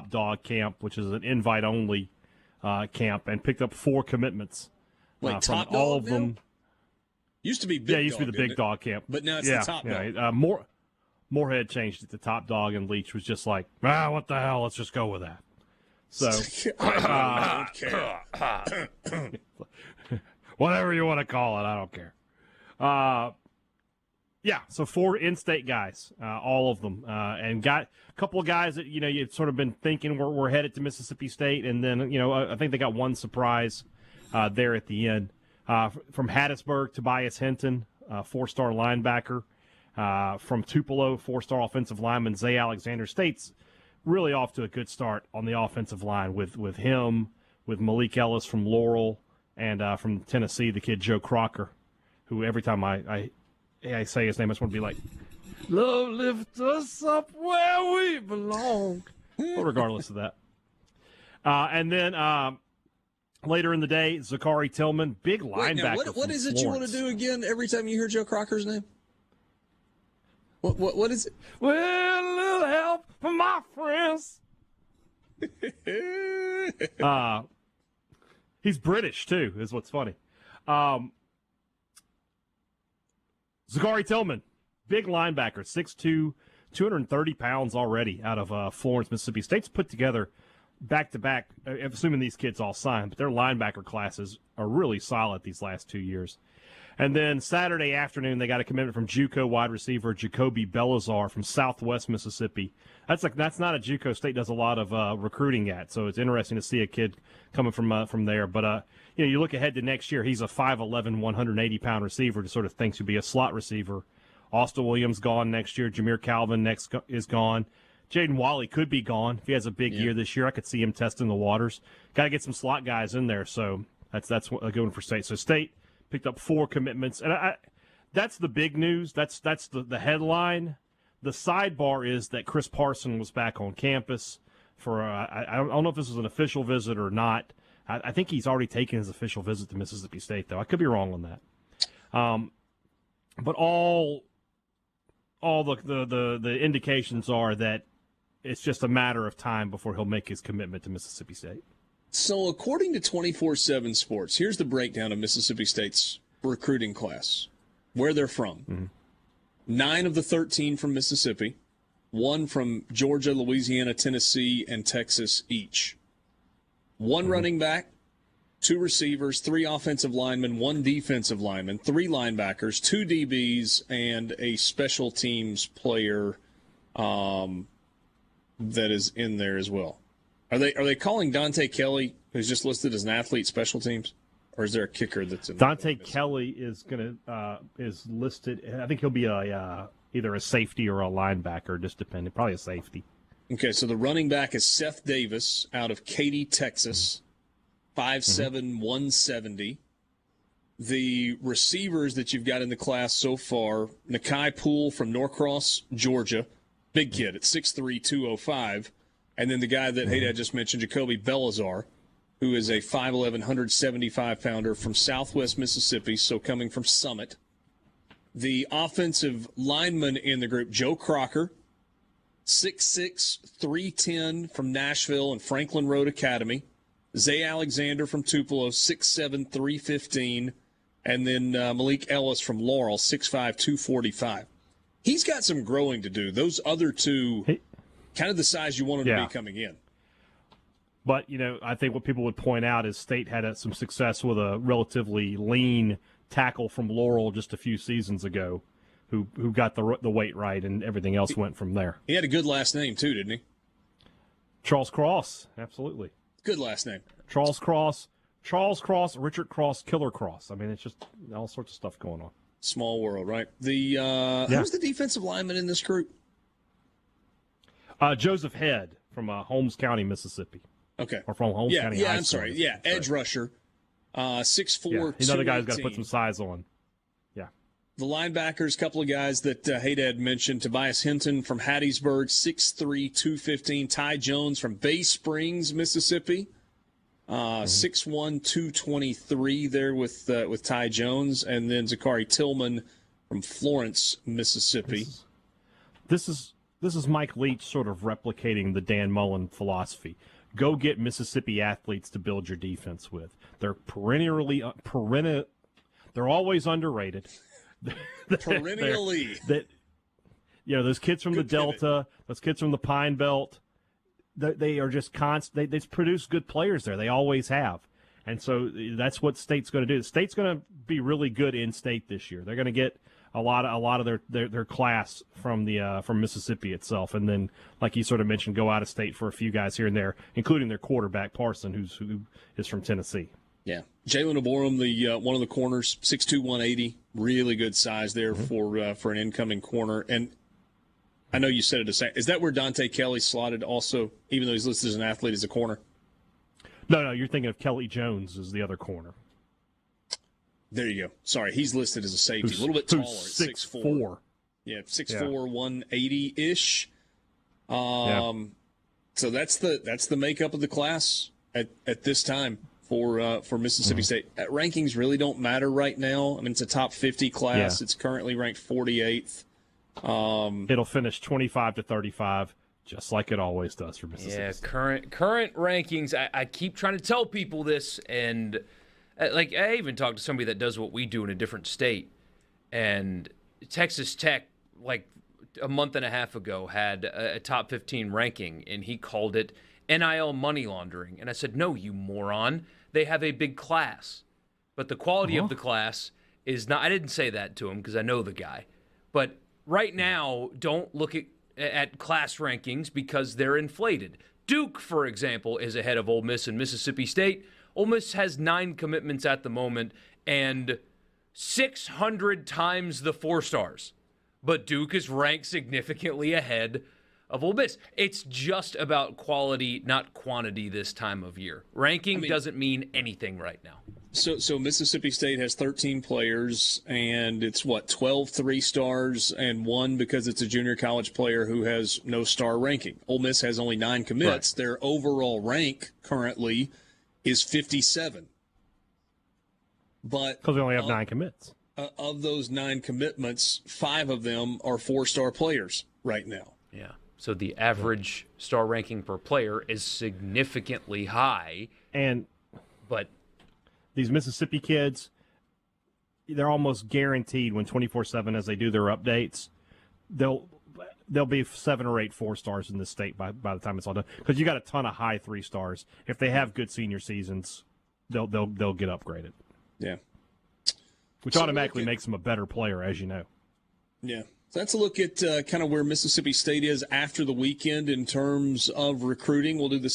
Top Dog camp, which is an invite-only camp, and picked up 4 commitments. Wait, from Top Dog all of now? them. Used to be Big Dog. Yeah, it used to be the Big Dog camp. But now it's the Top Dog. Moorhead changed it to Top Dog, and Leach was just like, what the hell? Let's just go with that. So, I don't care. whatever you want to call it, I don't care. So 4 in-state guys, all of them, and got a couple of guys that you've sort of been thinking we're headed to Mississippi State, and then I think they got one surprise there at the end from Hattiesburg. Tobias Hinton, 4-star linebacker. From Tupelo, 4-star offensive lineman Zay Alexander. State's really off to a good start on the offensive line with him, with Malik Ellis from Laurel, and from Tennessee, the kid Joe Crocker, who every time I say his name, I just want to be like, Love lift us up where we belong. But regardless of that. And then later in the day, Zachary Tillman, big linebacker. Wait, now, what is it you want to do again every time you hear Joe Crocker's name? What is it? Well, a little help from my friends. He's British, too, is what's funny. Zachary Tillman, big linebacker, 6'2", 230 pounds already out of Florence, Mississippi. State's put together back-to-back, assuming these kids all signed, but their linebacker classes are really solid these last 2 years. And then Saturday afternoon, they got a commitment from JUCO wide receiver Jacoby Belazar from Southwest Mississippi. That's not a JUCO State does a lot of recruiting at, so it's interesting to see a kid coming from there. But you look ahead to next year, he's a 5'11", 180-pound receiver who sort of thinks he'll be a slot receiver. Austin Williams gone next year. Jameer Calvin is gone. Jaden Wally could be gone if he has a big year this year. I could see him testing the waters. Got to get some slot guys in there, so that's a good one for State. So State picked up 4 commitments, and that's the big news. That's the headline. The sidebar is that Chris Parson was back on campus for I don't know if this was an official visit or not. I think he's already taken his official visit to Mississippi State, though. I could be wrong on that. But all the indications are that it's just a matter of time before he'll make his commitment to Mississippi State. So according to 24/7 Sports, here's the breakdown of Mississippi State's recruiting class, where they're from. Mm-hmm. 9 of the 13 from Mississippi, 1 from Georgia, Louisiana, Tennessee, and Texas each. 1 running back, 2 receivers, 3 offensive linemen, 1 defensive lineman, 3 linebackers, 2 DBs, and a special teams player that is in there as well. Are they calling Dante Kelly, who's just listed as an athlete, special teams, or is there a kicker that's in? Dante Kelly is is listed. I think he'll be either a safety or a linebacker, just depending. Probably a safety. Okay, so the running back is Seth Davis out of Katy, Texas, 5'7", 170. The receivers that you've got in the class so far: Nakai Poole from Norcross, Georgia, big kid at 6'3", 205. And then the guy that Hadad just mentioned, Jacoby Belazar, who is a 5'11", 175-pounder from Southwest Mississippi, so coming from Summit. The offensive lineman in the group, Joe Crocker, 6'6", 310 from Nashville and Franklin Road Academy. Zay Alexander from Tupelo, 6'7", 315. And then Malik Ellis from Laurel, 6'5", 245. He's got some growing to do. Those other two... kind of the size you want him to be coming in. But, I think what people would point out is State had some success with a relatively lean tackle from Laurel just a few seasons ago who got the weight right, and everything else went from there. He had a good last name, too, didn't he? Charles Cross, absolutely. Good last name. Charles Cross, Richard Cross, Killer Cross. I mean, it's just all sorts of stuff going on. Small world, right? Who's the defensive lineman in this group? Joseph Head from Holmes County, Mississippi. Okay. Or from Holmes County. Yeah, I'm sorry. Yeah, edge rusher, 6'4", another guy's got to put some size on. Yeah. The linebackers, a couple of guys that Hadad mentioned. Tobias Hinton from Hattiesburg, 6'3", 215. Ty Jones from Bay Springs, Mississippi, 6'1", 223 there with Ty Jones. And then Zachary Tillman from Florence, Mississippi. This is this is Mike Leach sort of replicating the Dan Mullen philosophy. Go get Mississippi athletes to build your defense with. They're they're always underrated. Perennially. Those kids from the Delta, those kids from the Pine Belt, they are just constant. They produce good players there. They always have. And so that's what State's going to do. The State's going to be really good in state this year. They're going to get a lot of their class from Mississippi itself, and then, like you sort of mentioned, go out of state for a few guys here and there, including their quarterback Parson, who is from Tennessee. Yeah, Jalen Oborum, the one of the corners, 6'2", 180, really good size there for an incoming corner. And I know you said it a second. Is that where Dante Kelly slotted also, even though he's listed as an athlete, as a corner? No, you're thinking of Kelly Jones as the other corner. There you go. Sorry, he's listed as a safety, a little bit taller, 6'4". Yeah, 6'4", 180-ish. So that's the makeup of the class at this time for Mississippi State. Rankings really don't matter right now. I mean, it's a top 50 class. Yeah. It's currently ranked 48th. It'll finish 25 to 35. Just like it always does for Mississippi. Yeah, State. current rankings. I keep trying to tell people this, and like I even talked to somebody that does what we do in a different state, and Texas Tech, like a month and a half ago, had a top 15 ranking, and he called it NIL money laundering. And I said, no, you moron. They have a big class, but the quality of the class is not. I didn't say that to him because I know the guy, but right now, don't look at class rankings because they're inflated. Duke, for example, is ahead of Ole Miss and Mississippi State. Ole Miss has 9 commitments at the moment and 600 times the 4 stars. But Duke is ranked significantly ahead of Ole Miss. It's just about quality, not quantity this time of year. Ranking doesn't mean anything right now. So Mississippi State has 13 players, and it's 12 3-stars and 1 because it's a junior college player who has no star ranking. Ole Miss has only 9 commits. Right. Their overall rank currently is 57. But because they only have 9 commits. Of those 9 commitments, 5 of them are 4-star players right now. Yeah. So the average star ranking per player is significantly high. But these Mississippi kids, they're almost guaranteed when 24/7 as they do their updates, they'll be 7 or 8 4-stars in this state by the time it's all done. Because you got a ton of high 3-stars. If they have good senior seasons, they'll get upgraded. Yeah, which automatically makes them a better player, as you know. Yeah. So that's a look at kind of where Mississippi State is after the weekend in terms of recruiting. We'll do the